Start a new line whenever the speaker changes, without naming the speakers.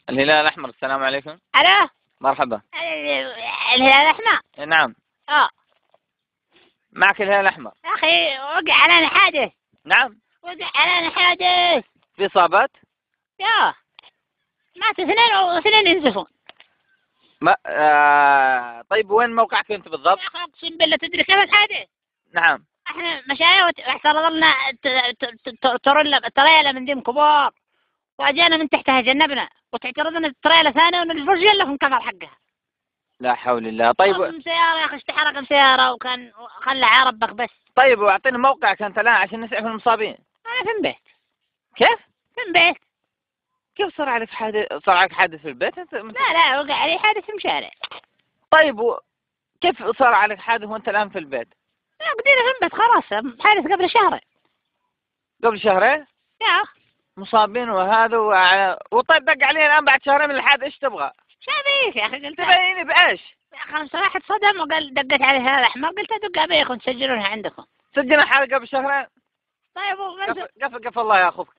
الهلال الأحمر، السلام عليكم.
الو.
مرحبا.
الهلال الاحمر.
نعم.
اه.
معك الهلال الأحمر.
يا اخي وقع علينا حادث.
نعم.
وقع علينا حادث.
في إصابات؟
يا مات اثنين ينزفون.
ما طيب وين موقعك أنت بالضبط؟
يا اخي اقسم بالله تدري كيف الحادث؟
نعم.
احنا مشاية واعترض لنا تريلا من ديم كبار، واجينا من تحتها جنبنا وتعترض لنا تريلا ثانية ونلفرج يلا في انكفر حقها.
لا حول الله. طيب
سيارة يا اخي اشتحرق سيارة وكان خلى عربك بس.
طيب واعطيني موقعك أنت الآن عشان نسعف المصابين.
انا في البيت.
كيف؟
في البيت.
كيف صار عليك حادث؟ صار عليك حادث في البيت أنت؟
لا وقع علي حادث في المشارع.
طيب كيف صار عليك حادث وأنت الآن في البيت؟
لا قدينا في البيت خلاص، حادث قبل شهر.
قبل شهرين؟
يا
مصابين وهذا وطيب دق علي الآن بعد شهرين من الحادث إيش تبغى؟
شابيك يا اخي قلت
تبيني بإيش؟
يا اخي صراحة صدم وقال دقت عليه الهلال الاحمر، قلت ادق ابيكم تسجلونها عندكم.
سجلنا حالة قبل شهرين.
طيب
قف الله يا أخوك.